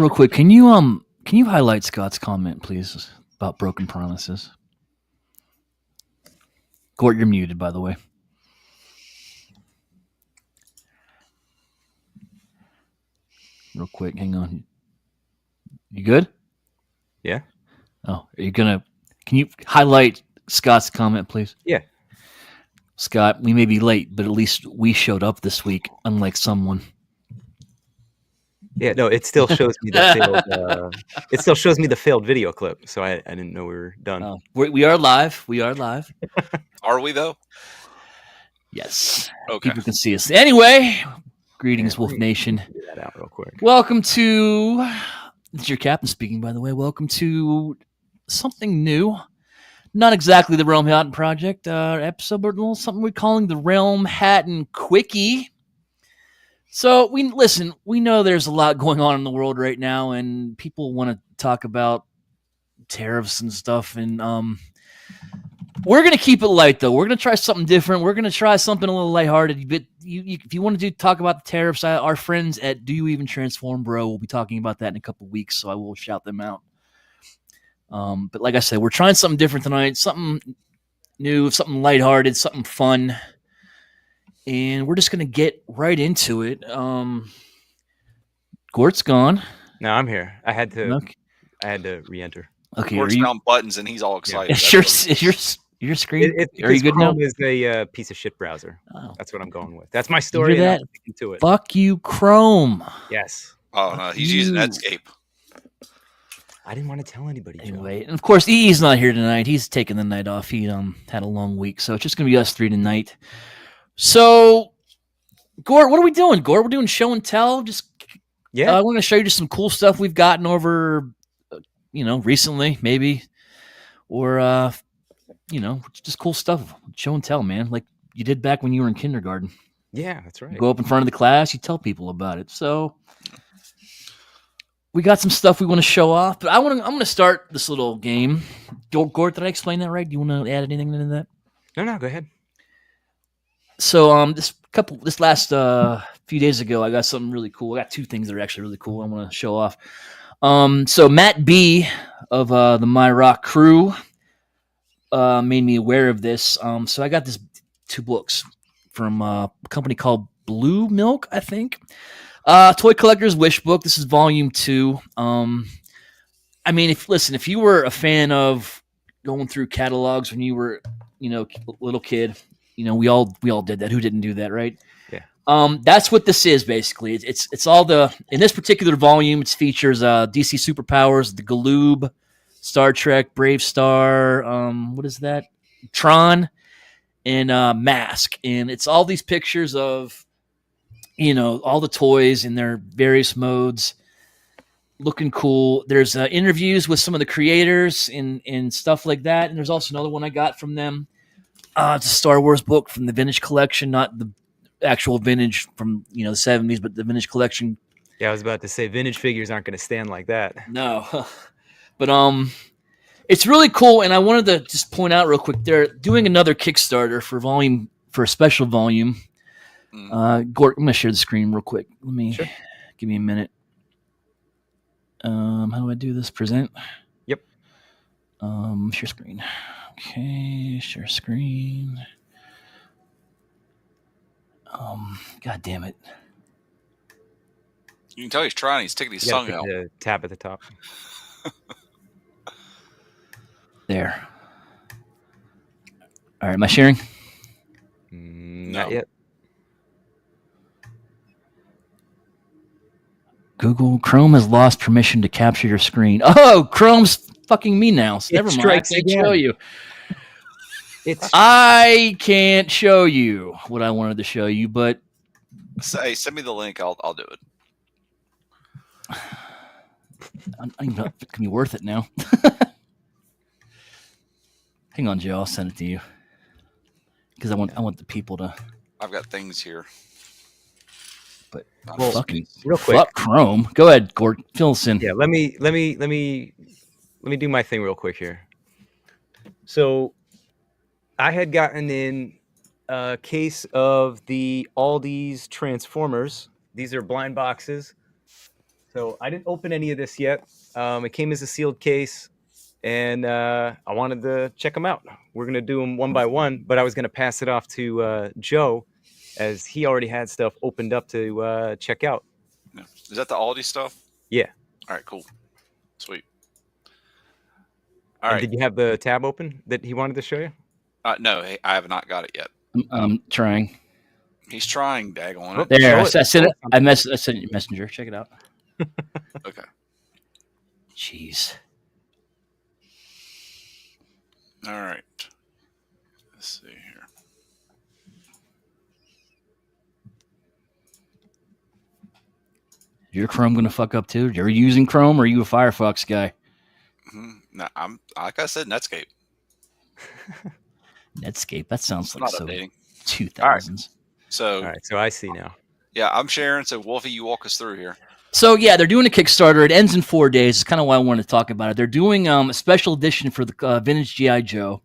real quick. Can you highlight Scott's comment, please, about broken promises? Gort, you're muted, by the way. Real quick, hang on. You good? Yeah. Oh, can you highlight Scott's comment, please? Yeah. Scott, we may be late, but at least we showed up this week, unlike someone. Yeah, no, it still shows me the failed. It still shows me the failed video clip, so I didn't know we were done. We are live. We are live. Are we though? Yes. Okay. People can see us. Anyway, greetings, Wolf Nation. Figure that out real quick. Welcome to. This is your captain speaking, by the way. Welcome to something new. Not exactly the Realmhattan project episode, but a little something we're calling the Realmhattan Quickie. So we know there's a lot going on in the world right now, and people want to talk about tariffs and stuff. And we're gonna keep it light, though. We're gonna try something different. We're gonna try something a little lighthearted. But if you want to talk about the tariffs, our friends at Do You Even Transform Bro will be talking about that in a couple of weeks. So I will shout them out. But like I said, we're trying something different tonight, something new, something lighthearted, something fun. And we're just going to get right into it. Gort's gone. No, I'm here. I had to re-enter. Okay, Gort's found buttons and he's all excited. Is your screen? Are you good Chrome now? is a piece of shit browser. Oh. That's what I'm going with. That's my story. That? To it. Fuck you, Chrome. Yes. Oh no, he's using Netscape. I didn't want to tell anybody. Anyway, and of course, EE's not here tonight. He's taking the night off. He had a long week, so it's just going to be us three tonight. So, Gort, what are we doing? Gort, we're doing show and tell. I want to show you just some cool stuff we've gotten over, recently, maybe, or just cool stuff. Show and tell, man, like you did back when you were in kindergarten. Yeah, that's right. You go up in front of the class, you tell people about it. So, we got some stuff we want to show off, but I'm going to start this little game. Gort, did I explain that right? Do you want to add anything into that? No, go ahead. So this last few days ago, I got something really cool. I got two things that are actually really cool I want to show off. So Matt B of the My Rock crew made me aware of this. So I got this two books from a company called Blue Milk, I think. Toy Collector's Wish Book. This is volume 2. If you were a fan of going through catalogs when you were, a little kid, we all did that. Who didn't do that, right? Yeah. That's what this is basically. It's all in this particular volume. It features DC Superpowers, the Galoob, Star Trek, Brave Star. What is that? Tron, and Mask, and it's all these pictures of. All the toys in their various modes looking cool. There's interviews with some of the creators and stuff like that. And there's also another one I got from them. It's a Star Wars book from the Vintage Collection, not the actual vintage from, the 70s, but the Vintage Collection. Yeah, I was about to say vintage figures aren't going to stand like that. No. But it's really cool. And I wanted to just point out real quick, they're doing another Kickstarter for a special volume. Gort, I'm going to share the screen real quick. Give me a minute. How do I do this? Present? Yep. Share screen. Okay, share screen. God damn it. You can tell he's trying. He's taking his tongue out. The tab at the top. There. All right, am I sharing? Not yet. Google Chrome has lost permission to capture your screen. Oh, Chrome's fucking me now. So never mind. I can't show you. I can't show you what I wanted to show you, but hey, send me the link. I'll do it. I don't know if it can be worth it now. Hang on, Joe. I'll send it to you because I want the people to. I've got things here. But fucking real quick. Fuck Chrome. Go ahead, Gort. Fill us in. Yeah, let me do my thing real quick here. So, I had gotten in a case of the Aldi's Transformers. These are blind boxes. So I didn't open any of this yet. It came as a sealed case, and I wanted to check them out. We're gonna do them one by one, but I was gonna pass it off to Joe, as he already had stuff opened up to check out. Yeah. Is that the Aldi stuff? Yeah. All right, cool. Sweet. All right. Did you have the tab open that he wanted to show you? No, I have not got it yet. I'm trying. He's trying, daggone it. There, I sent it. I sent you Messenger. Check it out. Okay. Jeez. All right. Let's see here. Your Chrome gonna fuck up too? You're using Chrome, or are you a Firefox guy? No, I'm like I said, Netscape. Netscape. That sounds It's like not so updating. 2000s. So, all right, so I see now. Yeah, I'm sharing. So, Wolfie, you walk us through here. So yeah, they're doing a Kickstarter. It ends in 4 days. It's kind of why I wanted to talk about it. They're doing a special edition for the vintage GI Joe.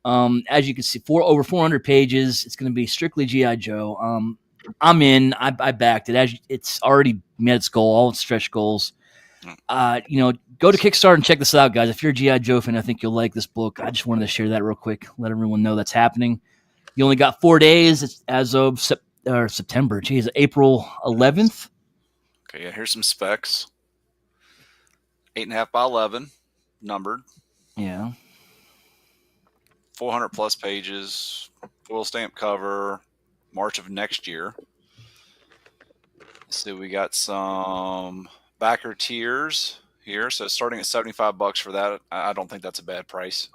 As you can see, over 400 pages. It's going to be strictly GI Joe. I'm in. I backed it. It's already met its goal, all its stretch goals. Go to Kickstarter and check this out, guys. If you're a GI Joe fan, I think you'll like this book. I just wanted to share that real quick, let everyone know that's happening. You only got 4 days. It's as of September. Geez, April 11th. Okay, yeah, here's some specs. 8.5 by 11, numbered. Yeah. 400 plus pages, foil stamp cover, March of next year. So we got some backer tiers here. So starting at $75 for that, I don't think that's a bad price.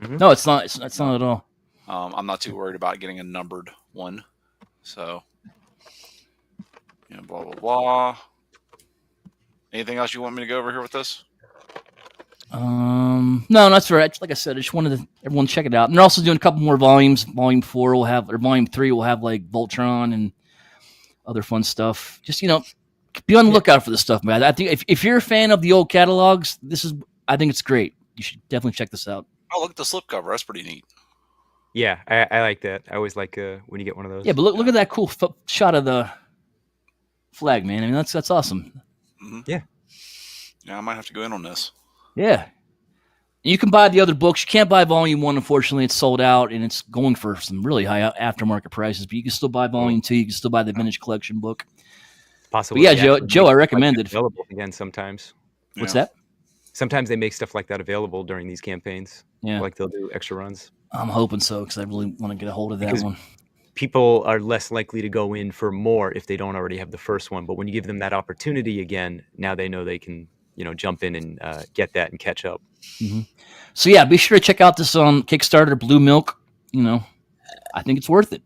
Mm-hmm. No, it's not. It's not at all. I'm not too worried about getting a numbered one. So, blah, blah, blah. Anything else you want me to go over here with this? No, that's right. Like I said, I just wanted everyone to check it out. And they're also doing a couple more volumes. Volume 4 will have, or Volume 3 will have like Voltron and other fun stuff. Just be on the lookout for this stuff, man. I think if you're a fan of the old catalogs, I think it's great. You should definitely check this out. Oh, look at the slipcover. That's pretty neat. Yeah, I like that. I always like when you get one of those. Yeah, but look at that cool shot of the flag, man. I mean, that's awesome. Mm-hmm. Yeah. Yeah, I might have to go in on this. Yeah. You can buy the other books. You can't buy Volume 1, unfortunately. It's sold out, and it's going for some really high aftermarket prices. But you can still buy Volume 2. You can still buy the Vintage Collection book. Possibly. But yeah, Joe, I recommend it. Available again sometimes. What's that? Sometimes they make stuff like that available during these campaigns. Yeah. Like they'll do extra runs. I'm hoping so, because I really want to get a hold of that one. People are less likely to go in for more if they don't already have the first one. But when you give them that opportunity again, now they know they can, jump in and get that and catch up. Mm-hmm. So yeah, be sure to check out this Kickstarter, Blue Milk. I think it's worth it.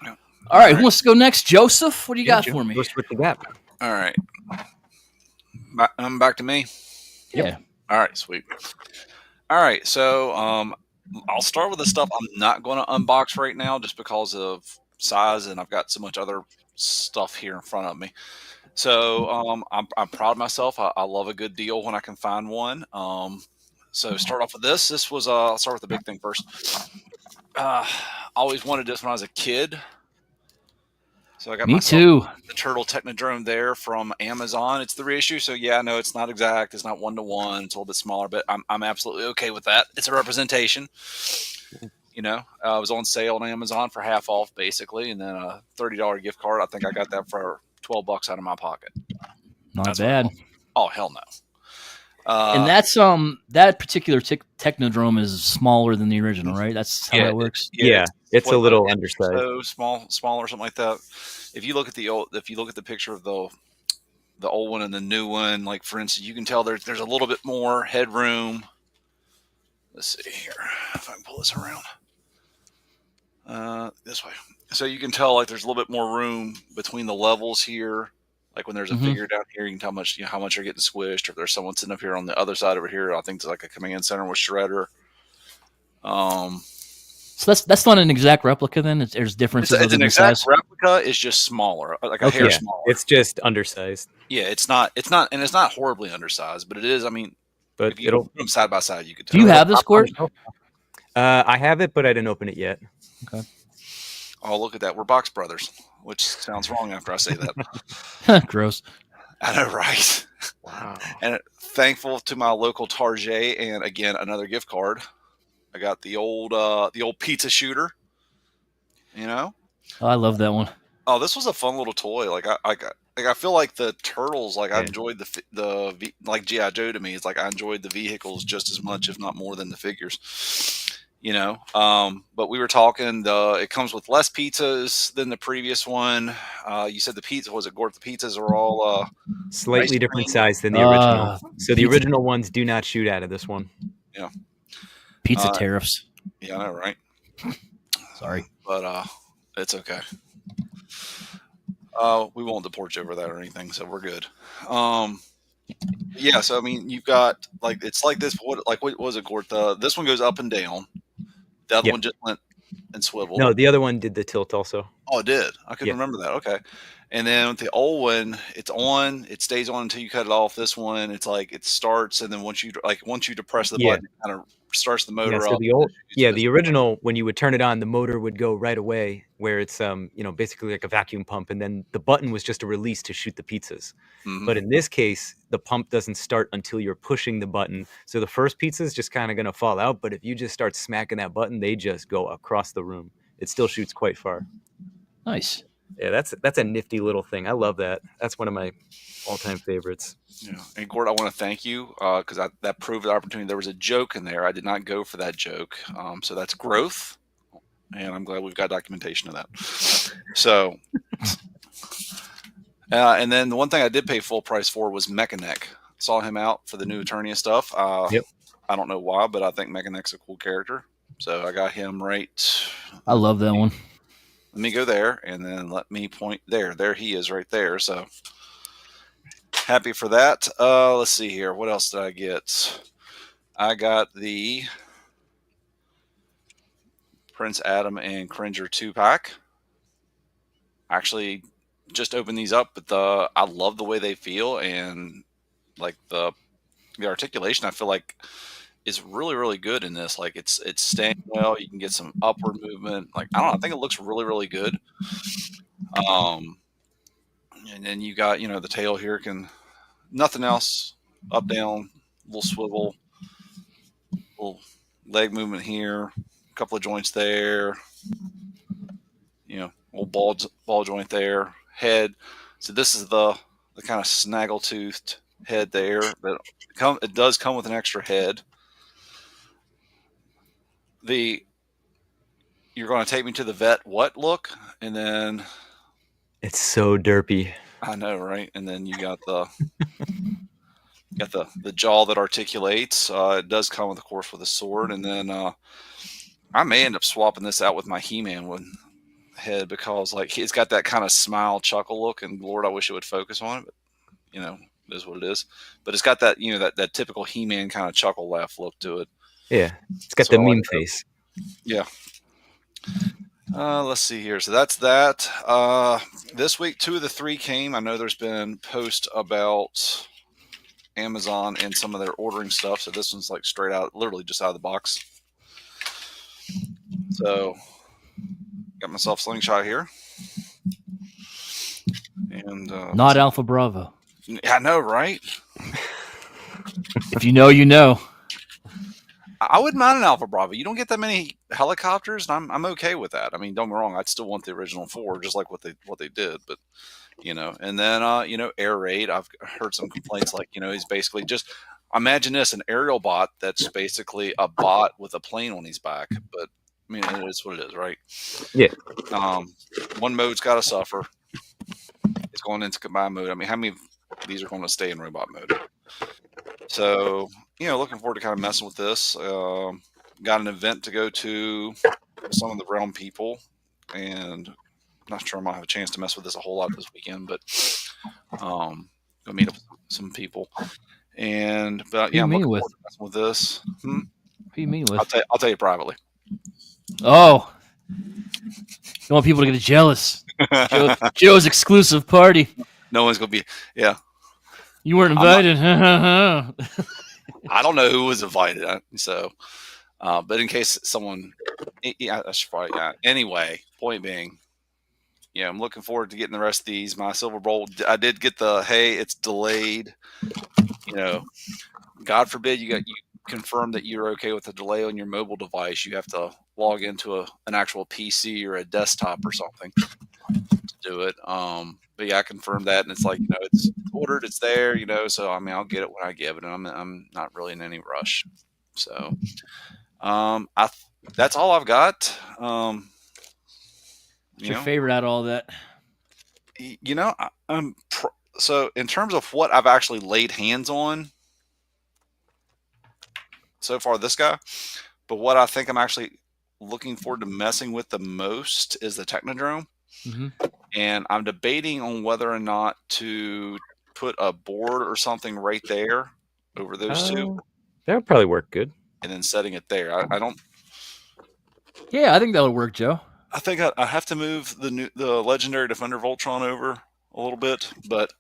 Yeah. All right, who wants to go next? Joseph, what do you got for me? What you got? All right. Back to me? Yeah. All right, sweet. All right, so I'll start with the stuff I'm not going to unbox right now just because of size, and I've got so much other stuff here in front of me. So I'm proud of myself. I love a good deal when I can find one. So start off with this. This was I'll start with the big thing first. I always wanted this when I was a kid. So I got Me too. The Turtle Technodrome there from Amazon. It's the reissue, so yeah, no, it's not exact. It's not 1-to-1. It's a little bit smaller, but I'm absolutely okay with that. It's a representation. It was on sale on Amazon for half off, basically, and then a $30 gift card. I think I got that for $12 out of my pocket. That's bad. Oh, hell no. And that's that particular Technodrome is smaller than the original, right? That's how that works. Yeah, it's a little undersized. So smaller, something like that. If you look at the picture of the old one and the new one, like for instance, you can tell there's a little bit more headroom. Let's see here if I can pull this around. This way. So you can tell like there's a little bit more room between the levels here. Like when there's a figure down here, you can tell how much you're getting squished. Or if there's someone sitting up here on the other side over here, I think it's like a command center with shredder. So that's not an exact replica then? There's differences. It's an exact replica. It's just smaller, like a hair smaller. It's just undersized. Yeah, it's not, and it's not horribly undersized, but it is. I mean, but if you put them side by side, you could tell. Do you have this, Court? I have it, but I didn't open it yet. Okay. Oh, look at that. We're Box Brothers, which sounds wrong after I say that. Gross. I know, right? Wow. And thankful to my local Target, and again another gift card. I got the old pizza shooter. You know, Oh, I love that one. oh, this was a fun little toy. Like I feel like the turtles. Like I Yeah. enjoyed like GI Joe to me. It's like I enjoyed the vehicles just as much, if not more, than the figures. But we were talking. It comes with less pizzas than the previous one. You said the pizza was it, Gort? The pizzas are all ice Slightly different cream. size than the original. Uh, So the pizza, original ones do not shoot out of this one. Yeah, pizza uh, tariffs. yeah, I know, right? Sorry. But it's okay. We won't deport you over that or anything, so we're good. Yeah, so I mean, you've got like it's like this. What was it, Gort? This one goes up and down. The other Yeah. one just went and swiveled. No, the other one did the tilt also. Oh, it did. I couldn't Yeah. remember that. Okay. And then with the old one, it's on. It stays on until you cut it off. This one, it's like it starts, and then once you depress the Yeah. button, it kind of starts the Yeah. motor So up. the original, when you would turn it on, the motor would go right away, where it's basically like a vacuum pump, and then the button was just a release to shoot the pizzas. Mhm. But in this case, the pump doesn't start until you're pushing the button. So the first pizza is just kind of going to fall out, but if you just start smacking that button, they just go across the room. It still shoots quite far. Nice. Yeah, that's a nifty little thing. I love that. That's one of my all-time favorites. Yeah. And Gord, I want to thank you because that proved the opportunity. There was a joke in there. I did not go for that joke. So that's growth. And I'm glad we've got documentation of that. So, and then the one thing I did pay full price for was Mechaneck. Saw him out for the new Eternia stuff. Yep. I don't know why, but I think Mechaneck's a cool character. So I got him right. I love that one. Let me go there and then let me point there. There he is right there. So happy for that. Let's see here. What else did I get? I got the Prince Adam and Cringer 2-pack. Actually just opened these up, but I love the way they feel, and like the articulation I feel like is really, really good in this. Like it's staying well. You can get some upward movement. Like I don't know, I think it looks really, really good. And then you got, the tail here can nothing else. Up, down, little swivel, little leg movement here, a couple of joints there, little ball joint there, head. So this is the kind of snaggle toothed head there, but it does come with an extra head. You're going to take me to the vet what look, and then It's so derpy. I know, right? And then you got the jaw that articulates. It does come with, of course, with a sword, and then I may end up swapping this out with my He-Man one head because like it's got that kind of smile chuckle look, and Lord, I wish it would focus on it, but it is what it is. But it's got that that typical He-Man kind of chuckle laugh look to it. Yeah, it's got So the I like meme that. face. Yeah. Let's see here. So that's that. This week, 2 of the 3 came. I know there's been posts about Amazon and some of their ordering stuff. So this one's like straight out, literally just out of the box. So got myself Slingshot here. And Not Alpha Bravo. I know, right? If you know, you know. I wouldn't mind an Alpha Bravo. You don't get that many helicopters, and I'm okay with that. I mean, don't get me wrong. I'd still want the original 4, just like what they did. But and then Air Raid. I've heard some complaints like he's basically just imagine this, an aerial bot that's basically a bot with a plane on his back. But I mean, it is what it is, right? Yeah. One mode's got to suffer. It's going into combined mode. I mean, how many of these are going to stay in robot mode? So, looking forward to kind of messing with this. Got an event to go to with some of the Realm people, and not sure I'm going to have a chance to mess with this a whole lot this weekend, but go meet up with some people. And, but yeah, I'm looking forward to messing with this. Who you meet with? I'll tell you privately. Oh. You want people to get jealous. Joe's exclusive party. No one's going to be, yeah. You weren't invited. I don't know who was invited. So, but in case someone, I should probably, anyway, point being, yeah, I'm looking forward to getting the rest of these. My Silver Bowl, I did get the hey, it's delayed. God forbid you confirm that you're okay with the delay on your mobile device. You have to log into an actual PC or a desktop or something to do it. But yeah, I confirmed that, and it's like it's ordered, it's there. So I mean, I'll get it when I get it, and I'm not really in any rush. So, I that's all I've got. What's your favorite out of all that? So in terms of what I've actually laid hands on so far, this guy. But what I think I'm actually looking forward to messing with the most is the Technodrome. Mm-hmm. And I'm debating on whether or not to put a board or something right there over those two. That would probably work good. And then setting it there. I don't. Yeah, I think that would work, Joe. I think I have to move the Legendary Defender Voltron over a little bit, but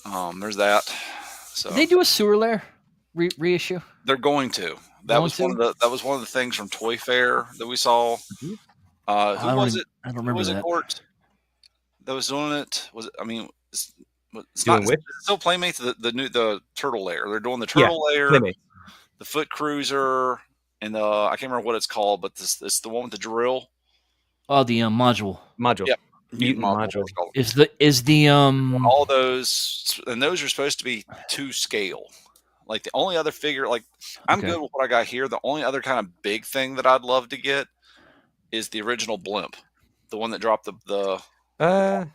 there's that. So did they do a sewer lair reissue? They're going to. That was one of the things from Toy Fair that we saw. Mm-hmm. Who was it? I don't remember that. Court that was doing it? Was it? I mean, it's doing not. It's still Playmates. The Turtle Lair. They're doing the Turtle Lair, Playmates. The Foot Cruiser, and I can't remember what it's called, but it's the one with the drill. Oh, the module. Yep. Mutant module. Is the all those, and those are supposed to be to scale. Like the only other figure, like I'm good with what I got here. The only other kind of big thing that I'd love to get is the original blimp, the one that dropped the But I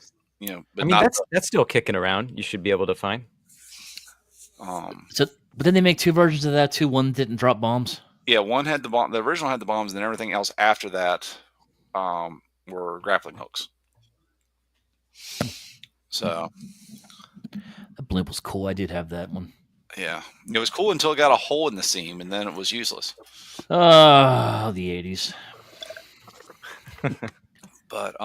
mean that's still kicking around. You should be able to find. But then they make two versions of that too. One didn't drop bombs. Yeah, one had the bomb. The original had the bombs, and everything else after that were grappling hooks. So that blimp was cool. I did have that one. Yeah, it was cool until it got a hole in the seam, and then it was useless. Oh, the 80s. But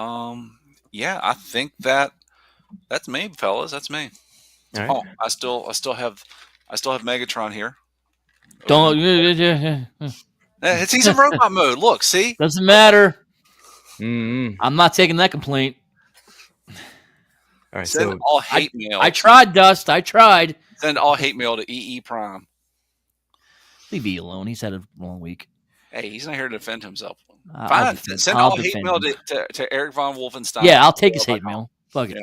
yeah, I think that's me, fellas. That's me. Right. Oh, I still have Megatron here. Don't. He's in robot mode. Look, see? Doesn't matter. Mm-hmm. I'm not taking that complaint. All right, send all hate mail. I tried, Dust. I tried. Send all hate mail to EE Prime. Leave E alone. He's had a long week. Hey, he's not here to defend himself. Fine. Send all hate mail to Eric Von Wolfenstein. Yeah, I'll take his hate mail. Fuck it.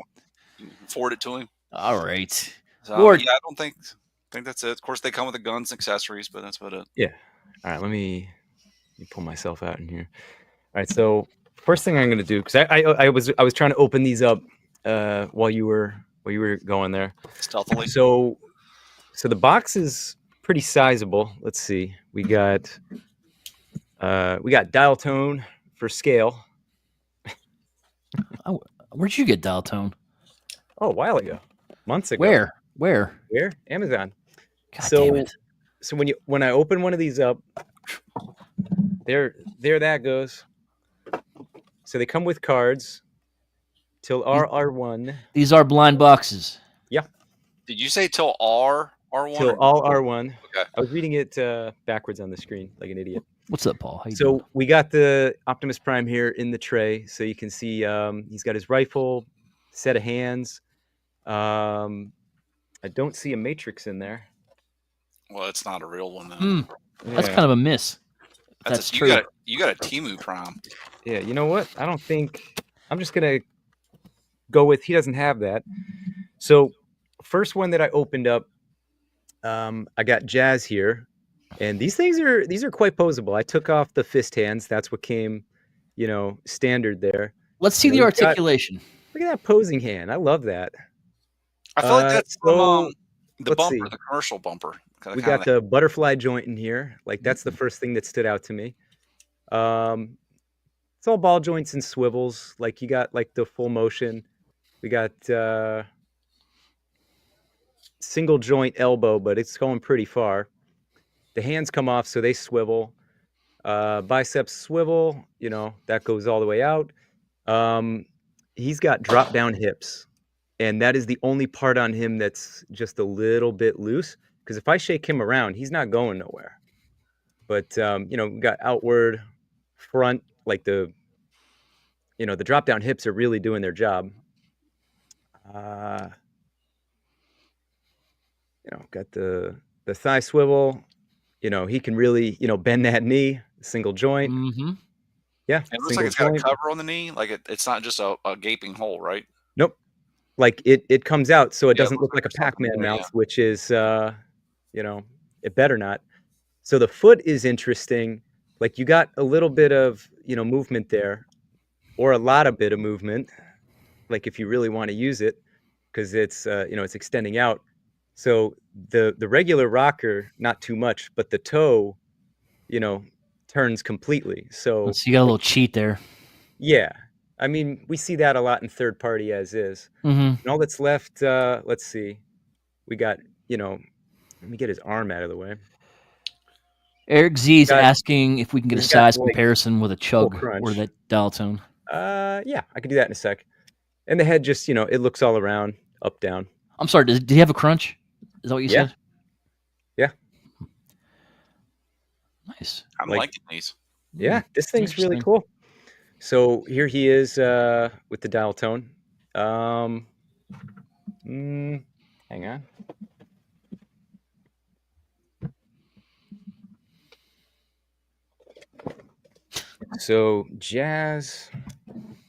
Yeah. Forward it to him. All right. So, yeah, I don't think that's it. Of course, they come with the guns and accessories, but that's about it. Yeah. All right, let me pull myself out in here. All right, so first thing I'm going to do, because I was trying to open these up while you were going there stealthily. So the box is pretty sizable. Let's see. We got dial tone for scale. Oh, where'd you get dial tone? Oh, a while ago, months ago. Where? Amazon. God damn it. So when I open one of these up, there that goes. So they come with cards. Till R1. These are blind boxes. Yeah. Did you say till R1? Till all R1. Okay. I was reading it backwards on the screen like an idiot. What's up, Paul? So we got the Optimus Prime here in the tray. So you can see he's got his rifle, set of hands. I don't see a Matrix in there. Well, it's not a real one then. That's kind of a miss. That's true. You got a Temu Prime. Yeah, you know what? I don't think I'm just gonna go with he doesn't have that. So first one that I opened up, I got Jazz here, and these are quite posable. I took off the fist hands. That's what came, standard there. Let's see the articulation. Look at that posing hand. I love that. I feel like that's from the bumper, the commercial bumper. We got the butterfly joint in here. Like that's the first thing that stood out to me. It's all ball joints and swivels. Like you got like the full motion. We got single joint elbow, but it's going pretty far. The hands come off, so they swivel. Biceps swivel, that goes all the way out. He's got drop down hips, and that is the only part on him that's just a little bit loose. Because if I shake him around, he's not going nowhere. But we got outward, front, like the the drop down hips are really doing their job. Got the thigh swivel. He can really bend that knee, single joint. Mm-hmm. Yeah, It looks like single it's got a joint. cover on the knee. Like it's not just a gaping hole, right? Nope. Like it comes out, so it Yeah, it doesn't looks look like like a there's something Pac-Man there. mouth, Yeah. which is it better not. So the foot is interesting. Like you got a little bit of movement there, or a lot of bit of movement. Like if you really want to use it, because it's extending out. So the regular rocker, not too much, but the toe, you know, turns completely. So So you got a little cheat there. yeah, I mean we see that a lot in third party as is. Mm-hmm. And all that's left, let's see, we got let me get his arm out of the way. Eric Z is Got asking if we can get a He's got size like comparison with a full chug or crunch. that dial tone. Yeah, I can do that in a sec. And the head just it looks all around, up down. I'm sorry, did he have a crunch? Is that what you Yeah. said? Yeah. Nice. I'm Like- liking these. Yeah, this thing's really Interesting. cool. So here he is with the dial tone. Hang on. So Jazz,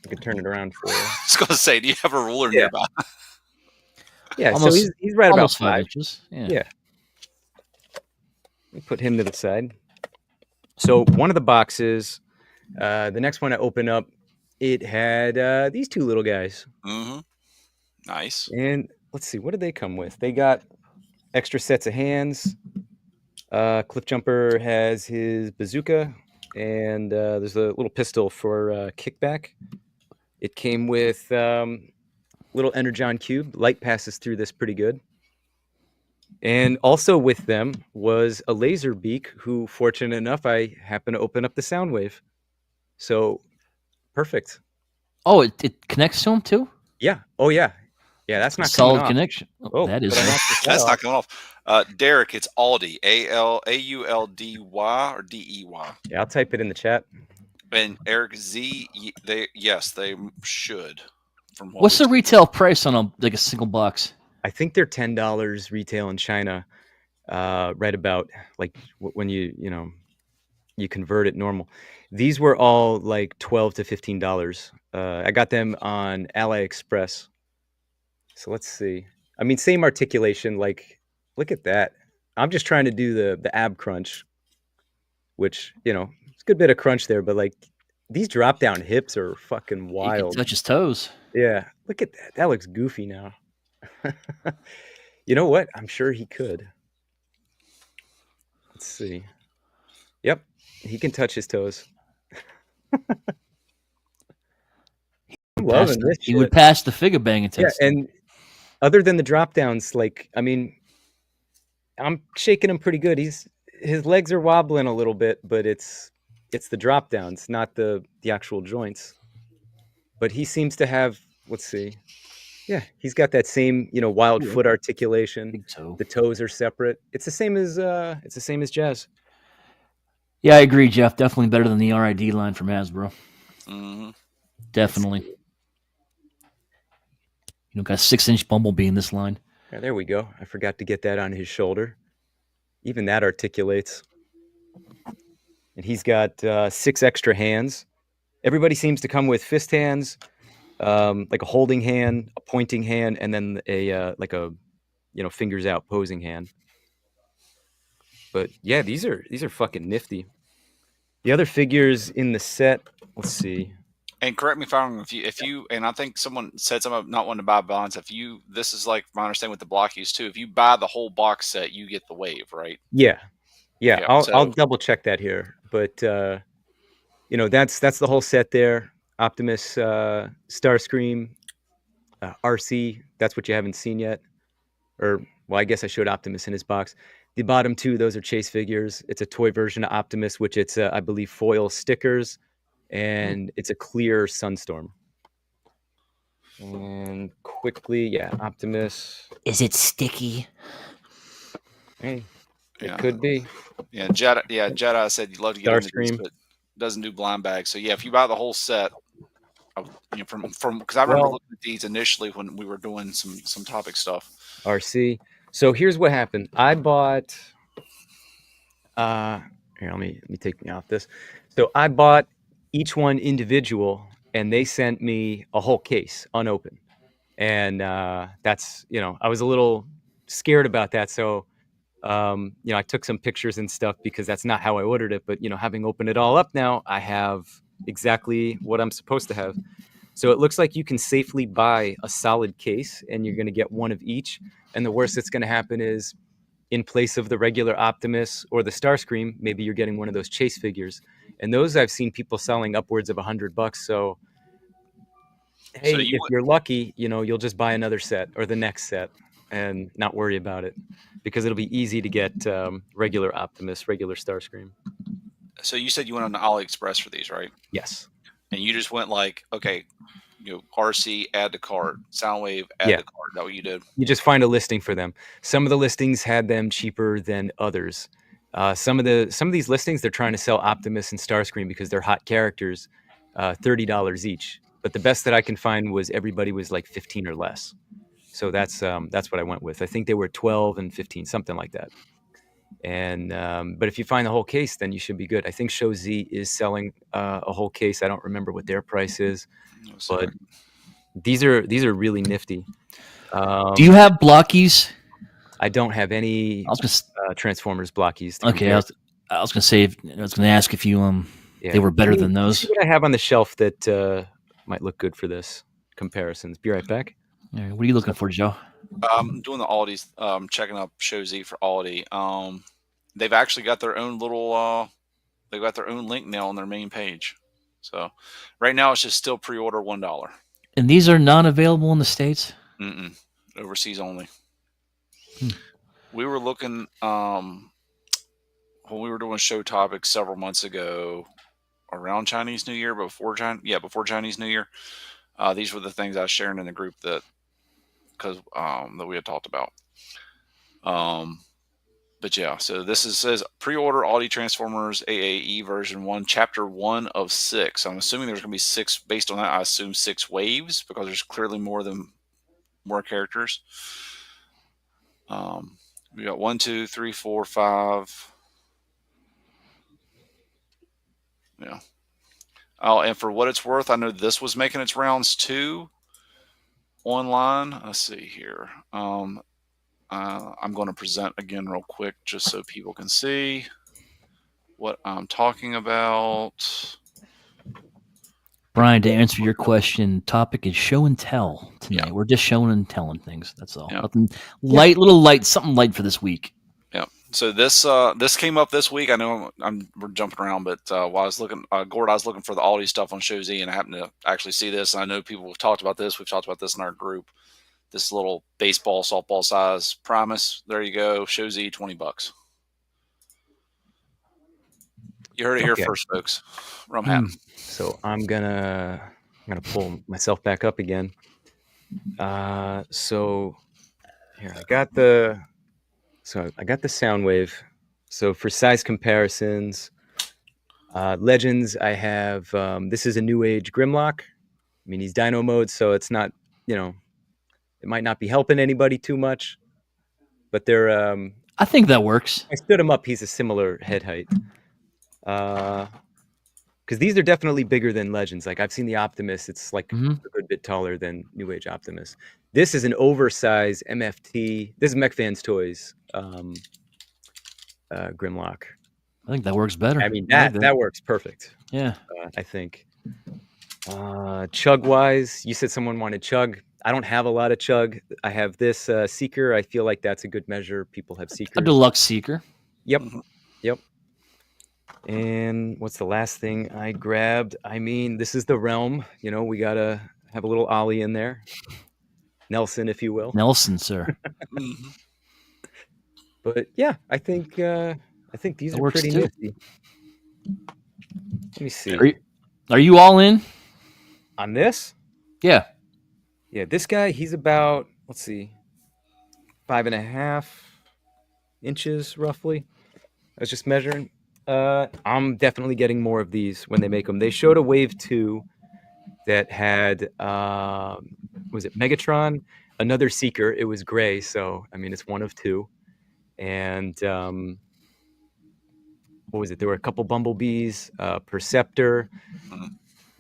I could turn it around for you. I was going to say, do you have a ruler Yeah. nearby? Yeah, so Almost- he's right about Almost 5 5. inches. Yeah. Yeah. Let me put him to the side. So one of the boxes, the next one I open up, it had these two little guys. Mm-hmm. Nice. And let's see, what did they come with? They got extra sets of hands. Cliff Jumper has his bazooka, and there's a little pistol for kickback. It came with little Energon cube. Light passes through this pretty good. And also with them was a laser beak who, fortunate enough, I happened to open up the sound wave. So perfect. Oh, it connects to him too? Yeah. Oh yeah. Yeah, that's not coming Solid off. connection. Oh, that is but I nice. knocked this That's off. not coming off. Derek, it's Aldi. AULDY or DEY. Yeah, I'll type it in the chat. And Eric Z, they should. From what What's the we've seen. retail price on a single box? I think they're $10 retail in China, right about like when you convert it normal. These were all like $12 to $15. I got them on AliExpress. So let's see. I mean, same articulation. Like, look at that. I'm just trying to do the ab crunch, which it's a good bit of crunch there. But like, these drop down hips are fucking He can wild. touch his toes. Yeah, look at that. That looks goofy now. You know what? I'm sure he could. Let's see. Yep, he can touch his toes. I'm loving this He shit. would pass the figure banging Yeah, test. and other than the drop downs, like, I mean, I'm shaking him pretty good. His legs are wobbling a little bit, but it's the drop downs, not the actual joints. But he seems to have, let's see. Yeah, he's got that same, wild Ooh, foot articulation. big toe. The toes are separate. It's the same as Jazz. Yeah, I agree, Jeff. Definitely better than the RID line from Hasbro. Mm-hmm. Definitely. Got a 6-inch Bumblebee in this line. Yeah, there we go. I forgot to get that on his shoulder. Even that articulates. And he's got 6 extra hands. Everybody seems to come with fist hands, like a holding hand, a pointing hand, and then a fingers out posing hand. But yeah, these are fucking nifty. The other figures in the set, let's see. And correct me if I'm wrong. If you, and I think someone said something about not wanting to buy bonds. This is like my understanding with the blockies too. If you buy the whole box set, you get the wave, right? Yeah. I'll so- double check that here, but that's the whole set there. Optimus, Starscream, RC. That's what you haven't seen yet, or well, I guess I showed Optimus in his box. The bottom two, those are chase figures. It's a toy version of Optimus, which it's I believe foil stickers, and it's a clear Sunstorm. And quickly, yeah, Optimus. Is it sticky? Hey, it Yeah. could be. Yeah, Jedi said you'd love to get into these, Starscream. but doesn't do blind bags. So yeah, if you buy the whole set, I would You know, from because I remember Well, looking at these initially when we were doing some topic stuff. RC. So here's what happened. I bought. Uh, Here, let me take me off this. So I bought each one individual, and they sent me a whole case unopened, and that's I was a little scared about that. So I took some pictures and stuff because that's not how I ordered it. But having opened it all up now, I have exactly what I'm supposed to have. So it looks like you can safely buy a solid case, and you're going to get one of each. And the worst that's going to happen is, in place of the regular Optimus or the Starscream, maybe you're getting one of those chase figures. And those I've seen people selling upwards of $100. So So hey, if you're lucky, you'll just buy another set or the next set and not worry about it, because it'll be easy to get regular Optimus, regular Starscream. So you said you went on AliExpress for these, right? Yes. And you just went like, okay, RC, add to cart, Soundwave, add to cart. Is that what you did? You just find a listing for them. Some of the listings had them cheaper than others. Some of these listings, they're trying to sell Optimus and Starscream because they're hot characters, $30 each. But the best that I can find was everybody was like 15 or less. So that's what I went with. I think they were 12 and 15, something like that. And but if you find the whole case, then you should be good. I think Show Z is selling a whole case. I don't remember what their price is, but these are really nifty. Do you have blockies? I don't have any Transformers blockies. Okay, I was gonna say, I was gonna ask if you they were better than those. See what I have on the shelf that might look good for this comparisons. Be right back. All right, what are you looking for, Joe? I'm doing the Aldi's, checking up Show Z for Aldi. They've actually got their own little, they've got their own link now on their main page. So right now it's just still pre-order $1. And these are non-available in the States? Overseas only. We were looking, when we were doing show topics several months ago around Chinese New Year, before Chinese New Year. These were the things I was sharing in the group that we had talked about. But yeah, so this says pre-order Audi Transformers AAE version 1, chapter 1 of 6. I'm assuming there's going to be 6, based on that, I assume 6 waves, because there's clearly more characters. We got 1, 2, 3, 4, 5. Yeah. Oh, and for what it's worth, I know this was making its rounds too online. Let's see here. I'm going to present again real quick just so people can see what I'm talking about. Brian, to answer your question, topic is show and tell tonight. Yeah. We're just showing and telling things. That's all. Yeah. Nothing little light, something light for this week. Yeah. So this came up this week. I know we're jumping around, but while I was looking, Gord, I was looking for the Aldi stuff on Show Z, and I happened to actually see this. And I know people have talked about this. We've talked about this in our group. This little baseball, softball size Primus. There you go. Show Z, $20. You heard it here first, folks. Realmhattan. So I'm gonna pull myself back up again. So here I got the Soundwave. So for size comparisons, Legends, I have this is a New Age Grimlock. I mean, he's Dino mode, so it's not it might not be helping anybody too much, but they're I think that works. I stood him up. He's a similar head height. Because these are definitely bigger than Legends. Like I've seen the Optimus, it's like a good bit taller than New Age Optimus. This is an oversized MFT. This is MechFans Toys Grimlock. I think that works better. I mean that works perfect. Yeah, I think. Chug wise, you said someone wanted Chug. I don't have a lot of Chug. I have this Seeker. I feel like that's a good measure. People have Seekers. a deluxe Seeker. Yep. Yep. And what's the last thing I grabbed? I mean, this is the Realm. We got to have a little Ollie in there. Nelson, if you will. Nelson, sir. But yeah, I think these are pretty nifty. Let me see. Are you all in? On this? Yeah. Yeah, this guy, he's about, let's see, 5.5 inches roughly. I was just measuring. I'm definitely getting more of these when they make them. They showed a wave 2, that had was it Megatron, another Seeker. It was gray, so I mean it's one of two. And what was it? There were a couple Bumblebees, Perceptor, Mhm.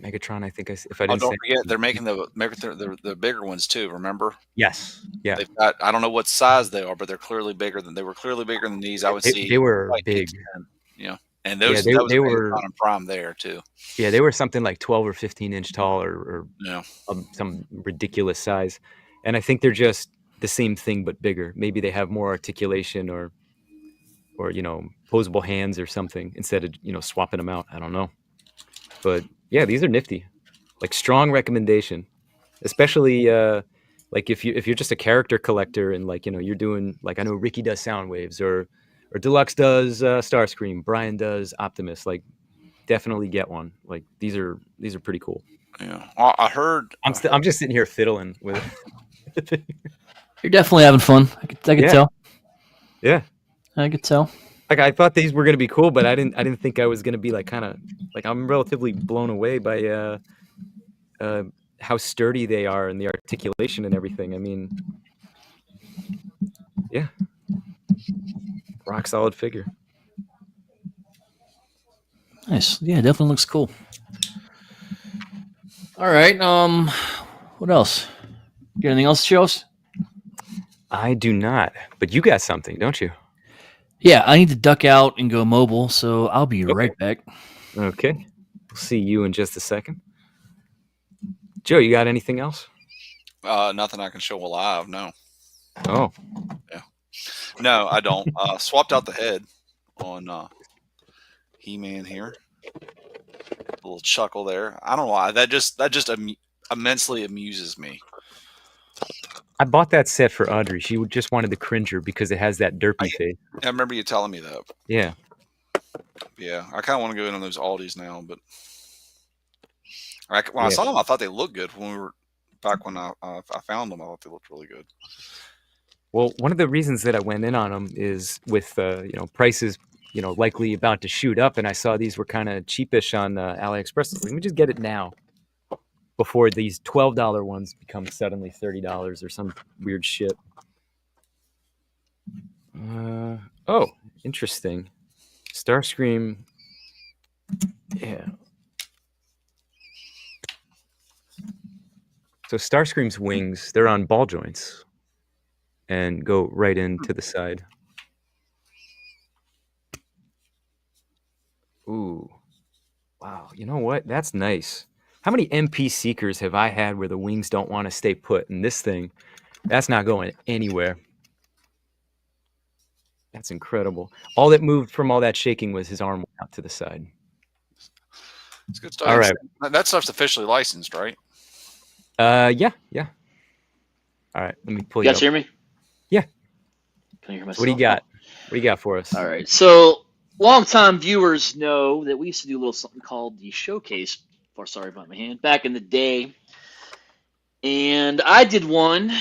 Megatron. I think if I Oh, didn't don't say forget they're making the bigger ones too. Remember, yes, yeah, they've got I don't know what size they are, but they're clearly bigger than they were clearly bigger than these. I would they see were like 8 big. to 10. You know, and Yeah, those that was they a were Megatron and Prime there too. yeah they were something like 12 or 15 inch tall or Yeah, some ridiculous size, and I think they're just the same thing but bigger. Maybe they have more articulation or posable hands or something instead of swapping them out. I don't know, but yeah, these are nifty. Like strong recommendation, especially like if you're just a character collector and like you're doing like I know Ricky does Soundwaves or Deluxe does Starscream, Brian does Optimus. Like definitely get one. Like these are pretty cool. yeah. Well, I'm just sitting here fiddling with it. You're definitely having fun. I could Yeah, tell. yeah. I could tell. Like I thought these were gonna be cool, but I didn't think I was gonna be like kind of like I'm relatively blown away by uh how sturdy they are and the articulation and everything. I mean, yeah, rock solid figure. Nice. Yeah, definitely looks cool. All right. What else? You got anything else to show us? I do not, but you got something, don't you? Yeah, I need to duck out and go mobile, so I'll be Okay. right back. Okay. We'll see you in just a second. Joe, you got anything else? nothing I can show live. No, Oh, no, I don't. Swapped out the head on He-Man here. A little chuckle there. I don't know why that just immensely amuses me. I bought that set for Audrey. She just wanted the Cringer because it has that derpy face. I remember you telling me that. Yeah. Yeah, I kind of want to go in on those Aldis now, but when I Yeah. saw them, I thought they looked good when we were back when I found them. I thought they looked really good. Well, one of the reasons that I went in on them is with prices likely about to shoot up, and I saw these were kind of cheapish on AliExpress. Let me just get it now before these $12 ones become suddenly $30 or some weird shit. Oh, interesting. Starscream. Yeah. So Starscream's wings, they're on ball joints and go right into the side. Ooh. Wow. You know what? That's nice. How many MP Seekers have I had where the wings don't want to stay put? And this thing, that's not going anywhere. That's incredible. All that moved from all that shaking was his arm out to the side. It's good stuff. All right. That stuff's officially licensed, right? Yeah. All right. Let me pull You you guys up. hear me? Yeah. Can I hear myself? What do you got? What do you got for us? All right. So, longtime viewers know that we used to do a little something called the Showcase. Sorry about my hand. Back in the day. And I did one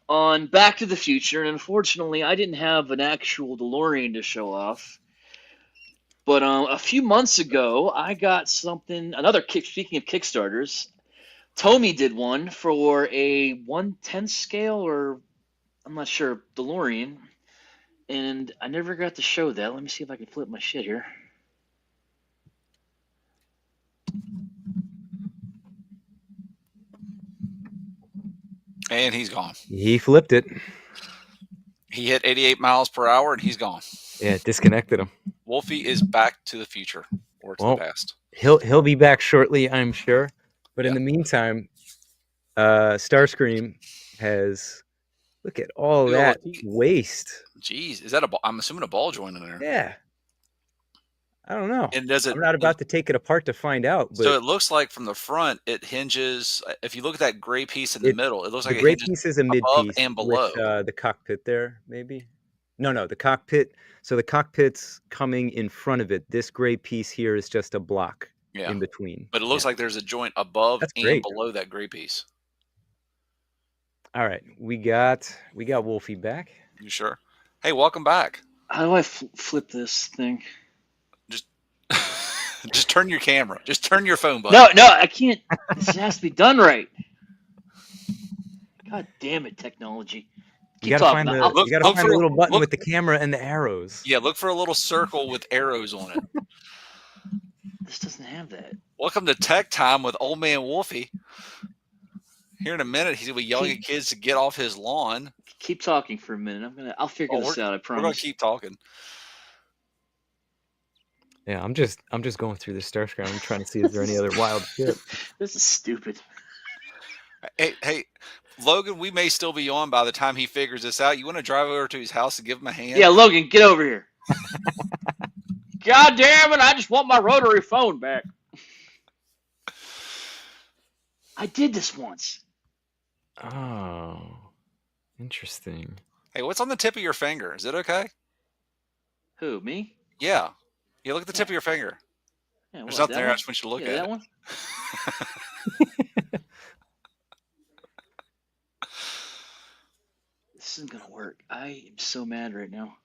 on Back to the Future. And unfortunately, I didn't have an actual DeLorean to show off. But a few months ago, I got something. Speaking of Kickstarters, Tomy did one for a 1/10 scale, or I'm not sure, DeLorean. And I never got to show that. Let me see if I can flip my shit here. And he's gone. He flipped it. He hit 88 miles per hour and he's gone. Yeah, disconnected him. Wolfie is back to the future or to the past. He'll be back shortly, I'm sure. But in Yeah. the meantime, Starscream has look at all Look at all that the teeth. waste. Jeez, is that I'm assuming a ball joint in there? Yeah. I don't know. And does it? I'm not about to take it apart to find out. But So it looks like from the front it hinges. If you look at that gray piece in the middle, it looks like the it gray hinges piece is a mid above piece and below. with the cockpit there, maybe. No, the cockpit. So the cockpit's coming in front of it. This gray piece here is just a block in between. But it looks like there's a joint above That's and great. below that gray piece. All right, we got Wolfie back. You sure? Hey, welcome back. How do I flip this thing? Just turn turn your camera. Just turn your phone button. No, I can't. This has to be done right. God damn it, technology. You Keep gotta talking. find the Look- you gotta look find for- the little button look- with the camera and the arrows. Yeah, look for a little circle with arrows on it. This doesn't have that. Welcome to Tech Time with Old Man Wolfie. Here in a minute, he's gonna be yelling at kids to get off his lawn. Keep talking for a minute. I'll figure this out. I We're gonna promise. keep talking. Yeah, I'm just going through the star screen. I'm trying to see if there any other wild shit. This is stupid. Hey, Logan, we may still be on by the time he figures this out. You want to drive over to his house and give him a hand? Yeah, Logan, get over here. God damn it! I just want my rotary phone back. I did this once. Oh, interesting. Hey, what's on the tip of your finger? Is it okay? Who, me? Yeah. Yeah, look at the tip of your finger. Yeah, There's what, nothing that there. I one? just want you to look Yeah, at that it. one? This isn't gonna work. I am so mad right now.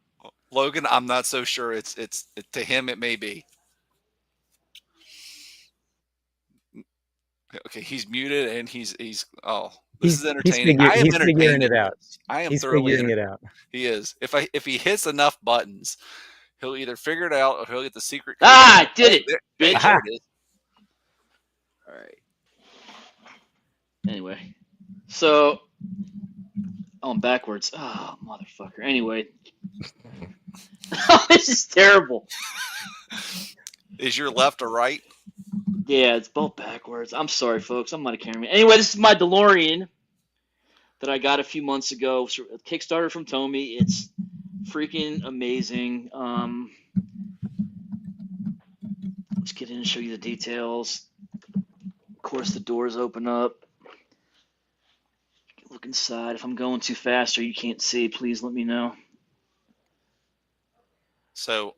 Logan, I'm not so sure. It's to him it may be. Okay, he's muted and he's this is entertaining. I am He's figuring entertained it in out. this. I am He's thoroughly figuring it out. He is. If he hits enough buttons, he'll either figure it out or he'll get the secret code. I did it, bitch. There it is. All right. Anyway, so I'm backwards. Oh, motherfucker. Anyway, this is terrible. Is your left or right? Yeah, it's both backwards. I'm sorry, folks. I'm not a cameraman. Anyway, this is my DeLorean that I got a few months ago. Kickstarter from Tomy. It's freaking amazing. Let's get in and show you the details. Of course, the doors open up. Look inside. If I'm going too fast or you can't see, please let me know. So,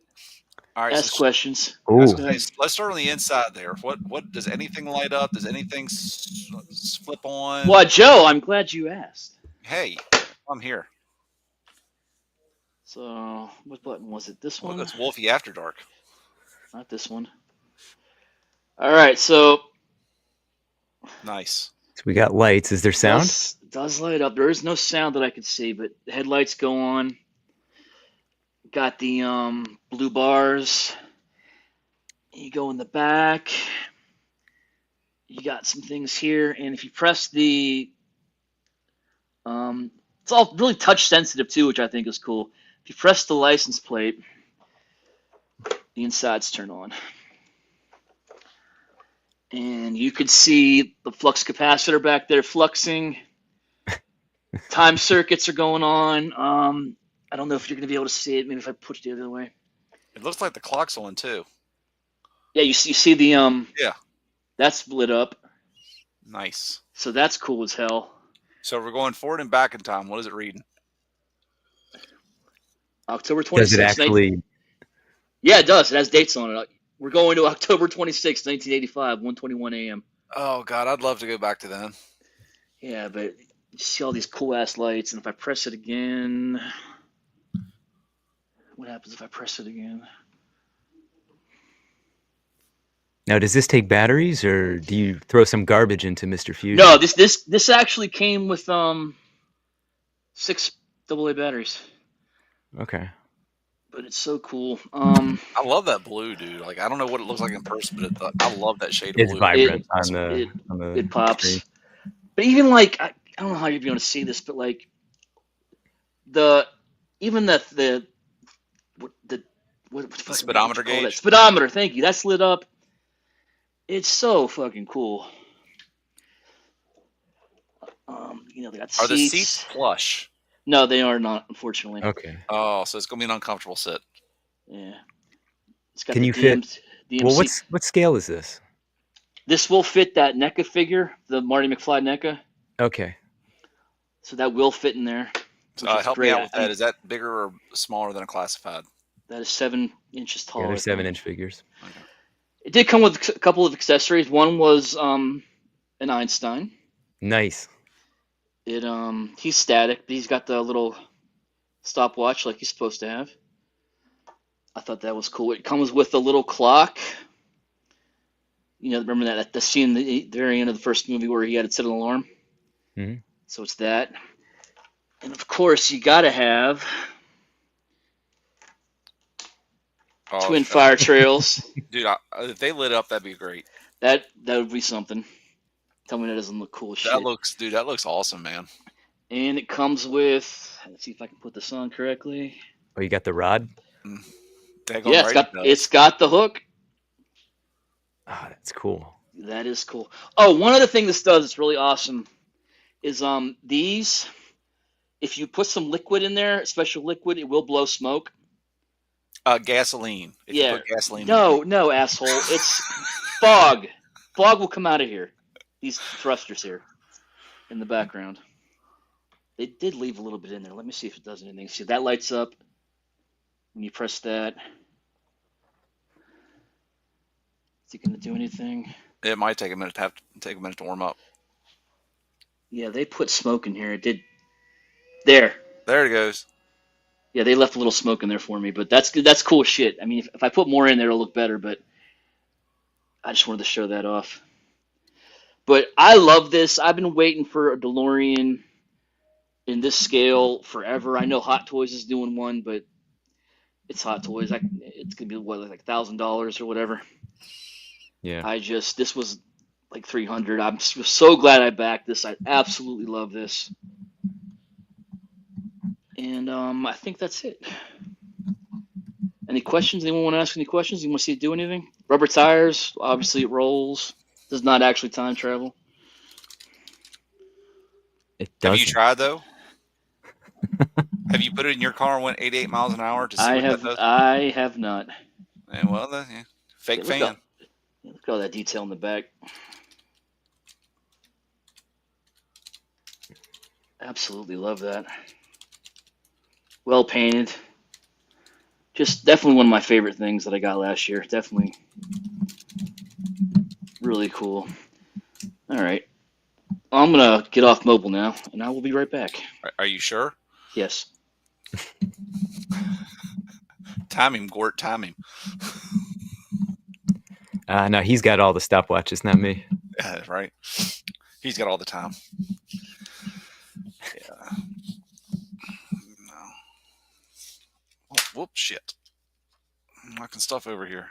all right. Ask questions. Ooh. Let's start on the inside there. What does anything light up? Does anything flip on? Well, Joe, I'm glad you asked. Hey, I'm here. So, what button was it? This one? Well, it's Wolfie After Dark. Not this one. All right, so Nice. So we got lights. Is there sound? does light up. There is no sound that I can see, but the headlights go on. Got the blue bars. You go in the back. You got some things here, and if you press the, it's all really touch sensitive too, which I think is cool. If you press the license plate, the insides turn on. And you could see the flux capacitor back there fluxing. Time circuits are going on. I don't know if you're going to be able to see it. Maybe if I put it the other way. It looks like the clock's on too. Yeah, you see the Yeah. that's lit up. Nice. So that's cool as hell. So we're going forward and back in time. What is it reading? October 26th. Does it actually? Yeah, it does. It has dates on it. We're going to October 26th, 1985, 1:21 a.m. Oh God, I'd love to go back to then. Yeah, but you see all these cool ass lights, and if I press it again, what happens if I press it again? Now, does this take batteries, or do you throw some garbage into Mr. Fusion? No, this actually came with 6 AA batteries, Okay. but it's so cool. I love that blue, dude. Like I don't know what it looks like in person, but I love that shade of It's blue. vibrant on the. It pops. screen. But even like I don't know how you're going to see this, but like the Speedometer gauge? Speedometer, thank you. That's lit up. It's so fucking cool. They got seats. Are the seats plush? No, they are not, unfortunately. Okay. Oh, so it's gonna be an uncomfortable sit. Yeah. It's got Can the you fit? DMC. Well, what scale is this? This will fit that NECA figure, the Marty McFly NECA. Okay. So that will fit in there. So, which is help great. me out with that. Is that bigger or smaller than a classified? That is 7 inches tall. Yeah, they're I think. 7-inch figures. Okay. It did come with a couple of accessories. One was an Einstein. Nice. He's static, but he's got the little stopwatch like he's supposed to have. I thought that was cool. It comes with a little clock, You know, remember that the scene at the very end of the first movie where he had to set an alarm? Mhm. So it's that. And of course, you got to have Oh, twin fire trails. dude, if they lit up, that'd be great. That would be something. Tell me that doesn't look cool as That shit. looks, dude, that looks awesome, man. And it comes with. Let's see if I can put this on correctly. Oh, you got the rod? Daggone Yeah, right, it it's does. got the hook. Oh, that's cool. That is cool. Oh, one other thing this does that's really awesome is these. If you put some liquid in there, special liquid, it will blow smoke. Gasoline. If you Yeah. put gasoline in it. No, asshole. It's fog. Fog will come out of here. These thrusters here in the background. They did leave a little bit in there. Let me see if it does anything. See, that lights up when you press that. Is it going to do anything? It might take a minute to warm up. Yeah, they put smoke in here. It did. There. There it goes. Yeah, they left a little smoke in there for me, but that's cool shit. I mean, if I put more in there, it'll look better, but I just wanted to show that off. But I love this. I've been waiting for a DeLorean in this scale forever. I know Hot Toys is doing one, but it's Hot Toys. It's gonna be what, like $1,000 or whatever. Yeah. This was like 300. I'm so glad I backed this. I absolutely love this. And I think that's it. Any questions? Anyone want to ask any questions? You want to see it do anything? Rubber tires. Obviously, it rolls. Does not actually time travel. It Have does. you tried though? Have you put it in your car and went 88 miles an hour to see what that does? I have not. And well, yeah. Fake fan. Look at all that detail in the back. Absolutely love that. Well painted. Just definitely one of my favorite things that I got last year. Definitely really cool. All right. I'm going to get off mobile now, and I will be right back. Are you sure? Yes. Time him, Gort. Time him. No, he's got all the stopwatches, not me. Yeah, right. He's got all the time. Yeah. No. Oh, whoops, shit. I'm knocking stuff over here.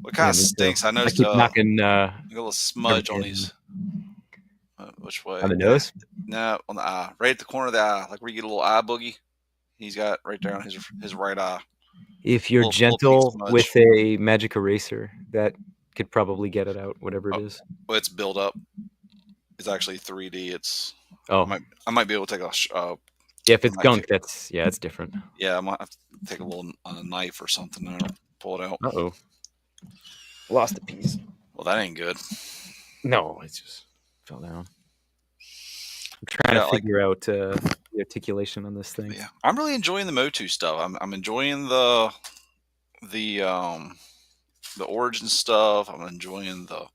What kind of stinks? I noticed I keep knocking a little smudge on these. Which way? on the nose. No, on the eye. Right at the corner of the eye, like where you get a little eye boogie. He's got right there on his right eye. If you're Little gentle smudge. with a magic eraser, that could probably get it out, whatever it is. Well, it's built up. It's actually 3D. It's Oh, I might be able to take yeah, if it's knife. gunk, it's different. Yeah, I might have to take a little knife or something and pull it out. Uh-oh. Lost a piece. Well, that ain't good. No, it just fell down. I'm trying to figure out the articulation on this thing. Yeah, I'm really enjoying the Motu stuff. I'm enjoying the Origin stuff. I'm enjoying the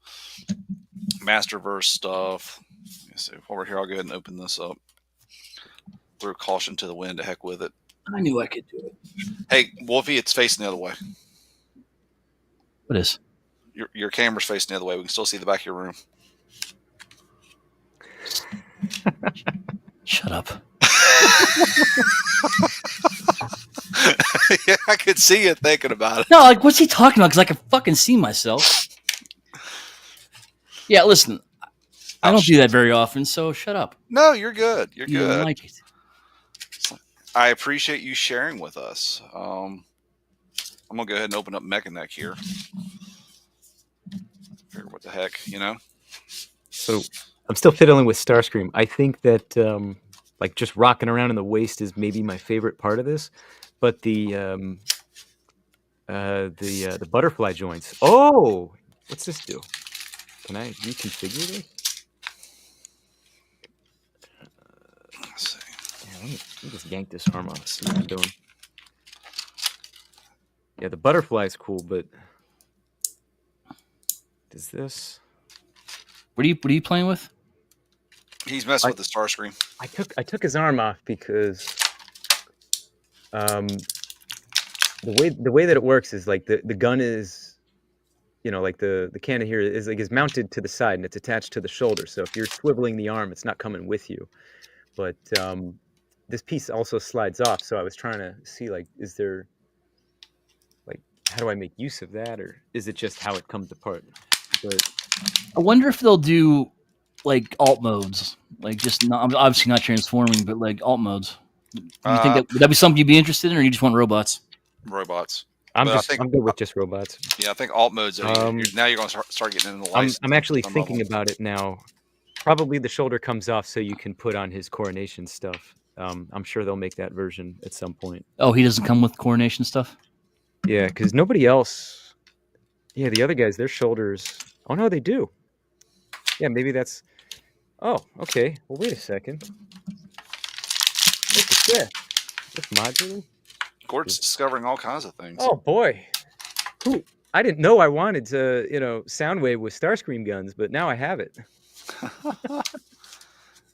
Masterverse stuff. So while we're here, I'll go ahead and open this up. Throw caution to the wind. To heck with it. I knew I could do it. Hey, Wolfie, it's facing the other way. What is? Your camera's facing the other way. We can still see the back of your room. Shut up. Yeah, I could see you thinking about it. No, like, what's he talking about? Because I can fucking see myself. Yeah, listen, I don't do that very often, so shut up. No, you're good. You're You good. don't like it. I appreciate you sharing with us. I'm gonna go ahead and open up Mechanic here. Figure what the heck, you know? So I'm still fiddling with Starscream. I think that like just rocking around in the waist is maybe my favorite part of this, but the butterfly joints. Oh, what's this do? Can I reconfigure this? Let's see. Yeah, let me just yank this arm off. See what I'm doing. Yeah, the butterfly's cool, but does this? What are you playing with? He's messing with the Starscream. I took his arm off because the way that it works is like the gun is like the cannon here is mounted to the side and it's attached to the shoulder. So if you're swiveling the arm, it's not coming with you. But this piece also slides off. So I was trying to see, like, is there, like, how do I make use of that, or is it just how it comes apart? But I wonder if they'll do like alt modes, like just not obviously not transforming, but like alt modes. Do you think that would that be something you'd be interested in, or you just want robots? Robots. I'm But I think, I'm good with just robots. yeah, I think alt modes are now you're going to start getting into the license. I'm actually some of thinking them. about it now. Probably the shoulder comes off so you can put on his coronation stuff. I'm sure they'll make that version at some point. Oh, he doesn't come with coronation stuff. Yeah, because nobody else. Yeah, the other guys, their shoulders. Oh no, they do. Yeah, maybe that's. Oh, okay. Well, wait a second. Look at this. This modular. Gord's discovering all kinds of things. Oh boy. Who? I didn't know I wanted to, Soundwave with Starscream guns, but now I have it.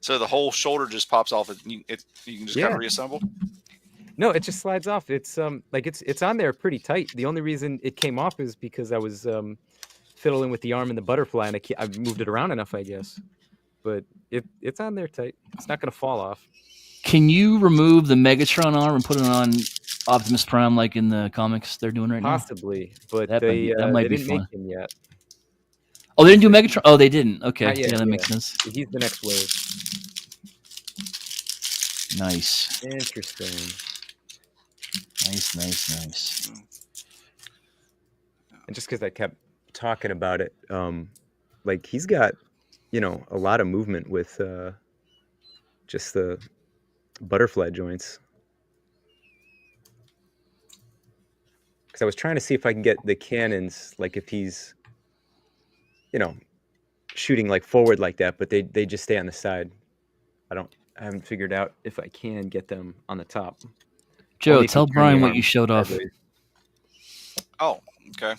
So the whole shoulder just pops off. You can just kind of reassemble. No, it just slides off. It's like it's on there pretty tight. The only reason it came off is because I was fiddling with the arm and the butterfly, and I moved it around enough, I guess. But it's on there tight. It's not gonna fall off. Can you remove the Megatron arm and put it on Optimus Prime, like in the comics they're doing right Possibly, but That might be- that might they be didn't fun. make him yet. now? Oh, they didn't do Megatron. Oh, they didn't. Okay, Not yet, yeah, that makes sense. He's the next wave. Nice, Interesting. nice. And just because I kept talking about it, like he's got, a lot of movement with just the butterfly joints. Because I was trying to see if I can get the cannons, like if he's, shooting like forward like that, but they just stay on the side. I haven't figured out if I can get them on the top. Joe, Only if tell you turn Brian the what arm you showed off. sideways. Oh, okay.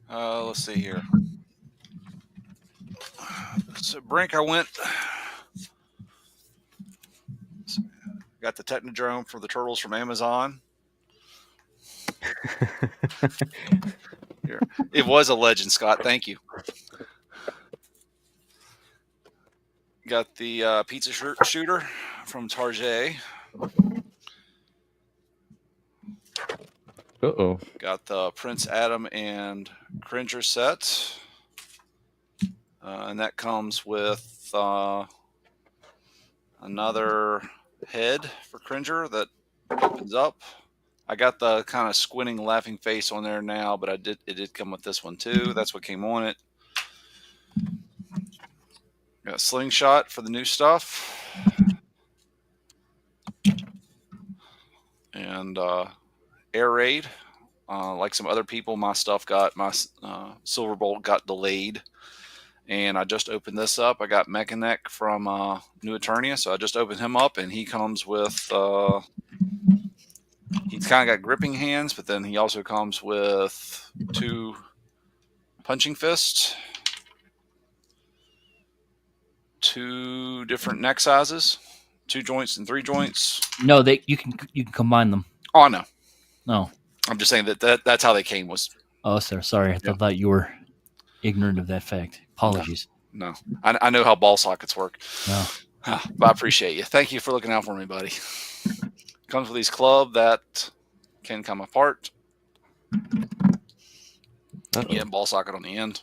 Let's see here. So Brink, I went. Got the Technodrome for the turtles from Amazon. Here. It was a legend, Scott. Thank you. Got the pizza shooter from Target. Uh-oh. Got the Prince Adam and Cringer set. And that comes with another head for Cringer that opens up. I got the kind of squinting, laughing face on there now, but it did come with this one too. That's what came on it. Got a slingshot for the new stuff. And air raid. Like some other people, my Silverbolt got delayed. And I just opened this up. I got Mechaneck from New Eternia, so I just opened him up, and he comes with. He's kind of got gripping hands, but then he also comes with 2 punching fists, 2 different neck sizes, 2 joints and 3 joints. No, you can combine them. Oh no, No. I'm just saying that's how they came. Was sir. Sorry, I thought you were ignorant of that fact. Apologies. No, I know how ball sockets work. No. But I appreciate you. Thank you for looking out for me, buddy. Comes with these club that can come apart. Yeah, ball socket on the end.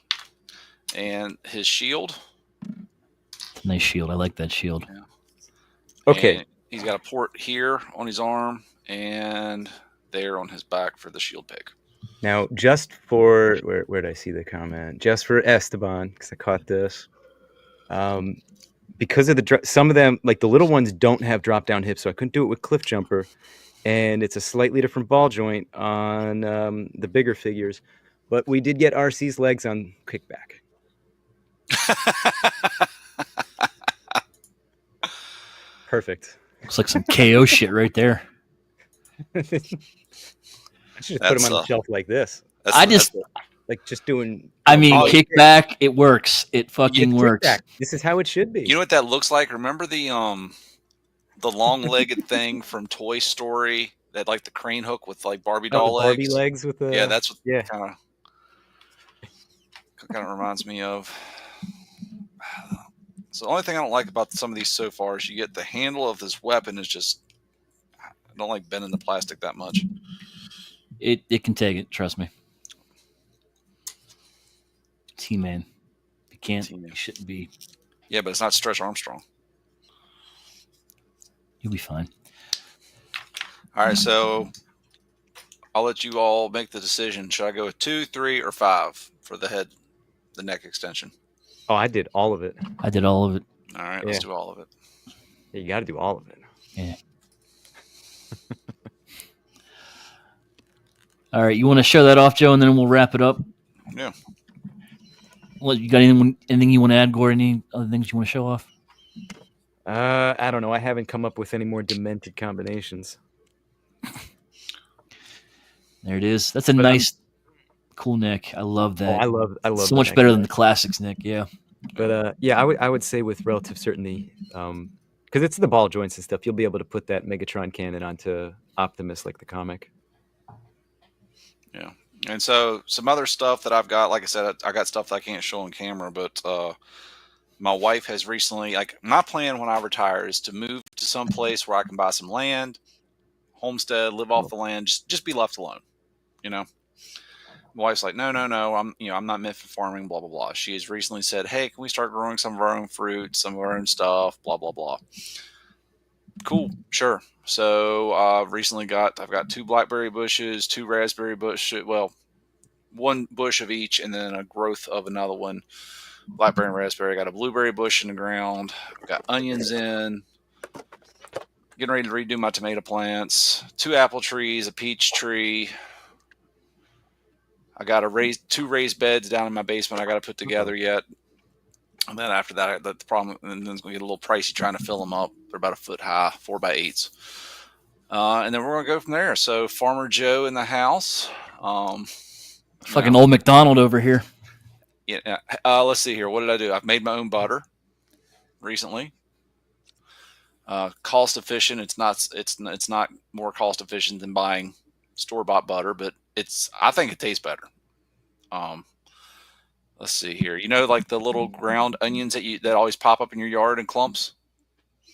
And his shield. Nice shield. I like that shield. Yeah. Okay. And he's got a port here on his arm and there on his back for the shield pick. Now, just for where did I see the comment? Just for Esteban, because I caught this. Because of some of them, like the little ones, don't have drop down hips, so I couldn't do it with Cliff Jumper, and it's a slightly different ball joint on the bigger figures. But we did get RC's legs on Kickback. Perfect. Looks like some KO shit right there. I should just put him on the shelf like this. Like just doing. I mean, Kickback. It works. It fucking works. Kickback. This is how it should be. You know what that looks like? Remember the long-legged thing from Toy Story that like the crane hook with like Barbie doll legs? Barbie legs with the. Yeah, that's what. Yeah. Kind of. kind of reminds me of. So the only thing I don't like about some of these so far is you get the handle of this weapon is just. I don't like bending the plastic that much. It can take it. Trust me. T-Man. You can't. T-Man. You shouldn't be. Yeah, but it's not Stretch Armstrong. You'll be fine. All right, so I'll let you all make the decision. Should I go with 2, 3, or 5 for the neck extension? Oh, I did all of it. I did all of it. All right, let's do all of it. Yeah, you got to do all of it. Yeah. All right, you want to show that off, Joe, and then we'll wrap it up. Yeah. What you got? Anything you want to add, Gore? Any other things you want to show off? I don't know. I haven't come up with any more demented combinations. There it is. That's a nice, cool neck. I love that. I love so much better than the classics neck. Yeah. But yeah, I would say with relative certainty, because it's the ball joints and stuff, you'll be able to put that Megatron cannon onto Optimus like the comic. Yeah. And so some other stuff that I've got, like I said, I got stuff that I can't show on camera, but my wife has recently, like, my plan when I retire is to move to some place where I can buy some land, homestead, live off the land, just be left alone. You know, my wife's like, no, I'm not meant for farming, blah, blah, blah. She has recently said, hey, can we start growing some of our own fruit, some of our own stuff, blah, blah, blah. Cool. Sure. So I've got 2 blackberry bushes, 2 raspberry bushes. Well, 1 bush of each, and then a growth of another one. Blackberry and raspberry. I got a blueberry bush in the ground. I've got onions in. Getting ready to redo my tomato plants. 2 apple trees, a peach tree. I got 2 raised beds down in my basement I got to put together yet. And then after that, the problem, and then it's going to get a little pricey trying to fill them up. They're about a foot high, 4x8s. And then we're going to go from there. So Farmer Joe in the house. Fucking old McDonald over here. Yeah. Let's see here. What did I do? I've made my own butter recently. Cost efficient. It's not more cost efficient than buying store-bought butter, but I think it tastes better. Let's see here. You know, like the little ground onions that always pop up in your yard in clumps?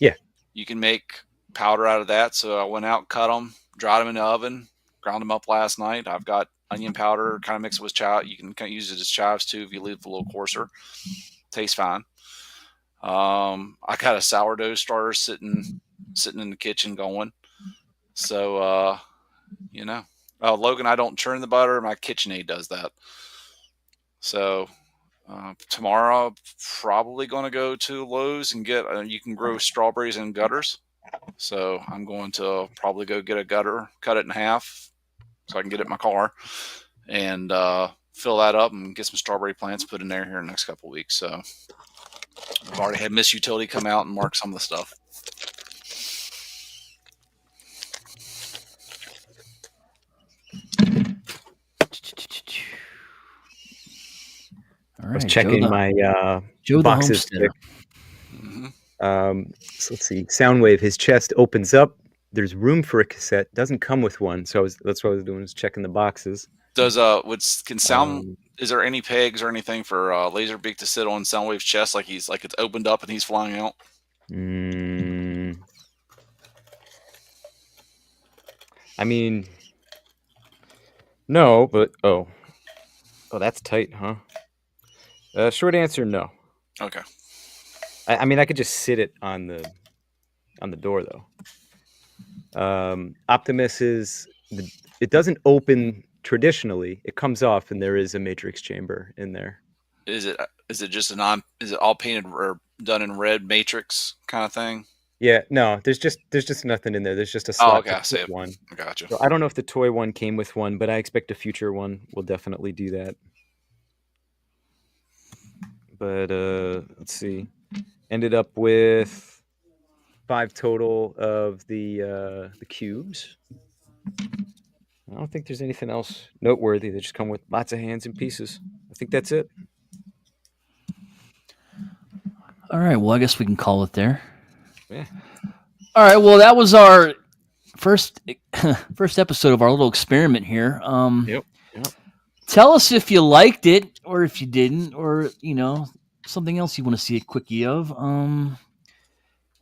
Yeah. You can make powder out of that. So I went out, cut them, dried them in the oven, ground them up last night. I've got onion powder, kind of mix it with chive. You can kind of use it as chives too if you leave it a little coarser. Tastes fine. I got a sourdough starter sitting in the kitchen going. So, Logan, I don't churn the butter. My KitchenAid does that. So tomorrow, I'm probably going to go to Lowe's and get. You can grow strawberries in gutters. So I'm going to probably go get a gutter, cut it in half, so I can get it in my car, and fill that up and get some strawberry plants put in there here in the next couple of weeks. So I've already had Miss Utility come out and mark some of the stuff. All I was right, checking my Joe the boxes. Homesteader. So let's see. Soundwave, his chest opens up. There's room for a cassette. Doesn't come with one, so that's what I was doing, was checking the boxes. Is there any pegs or anything for Laserbeak to sit on Soundwave's chest, like it's opened up and he's flying out? I mean, no, but oh, that's tight, huh? Short answer, no. Okay. I mean, I could just sit it on the door though. Optimus it doesn't open traditionally. It comes off, and there is a matrix chamber in there. Is it just is it all painted or done in red matrix kind of thing? Yeah, no, there's just nothing in there. There's just a slot. Oh, okay, I see it. One. I gotcha. So I don't know if the toy one came with one, but I expect a future one will definitely do that. But let's see. Ended up with 5 total of the cubes. I don't think there's anything else noteworthy. They just come with lots of hands and pieces. I think that's it. All right. Well, I guess we can call it there. Yeah. All right. Well, that was our first episode of our little experiment here. Yep. Tell us if you liked it or if you didn't, or something else you want to see a quickie of.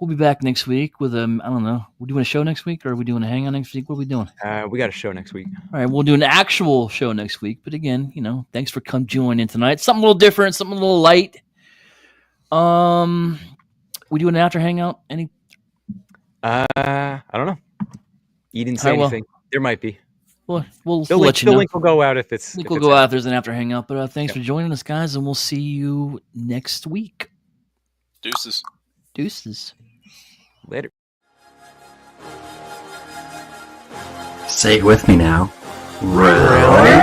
We'll be back next week with I don't know. We're doing a show next week, or are we doing a hangout next week? What are we doing? We got a show next week. All right, we'll do an actual show next week. But again, thanks for joining tonight. Something a little different, something a little light. We doing an after hangout? Any? I don't know. You didn't say anything. There might be. We'll the let you know. The link will go out if it's. Link will go out if there's an after hangout. But thanks for joining us, guys, and we'll see you next week. Deuces. Later. Say it with me now. Really?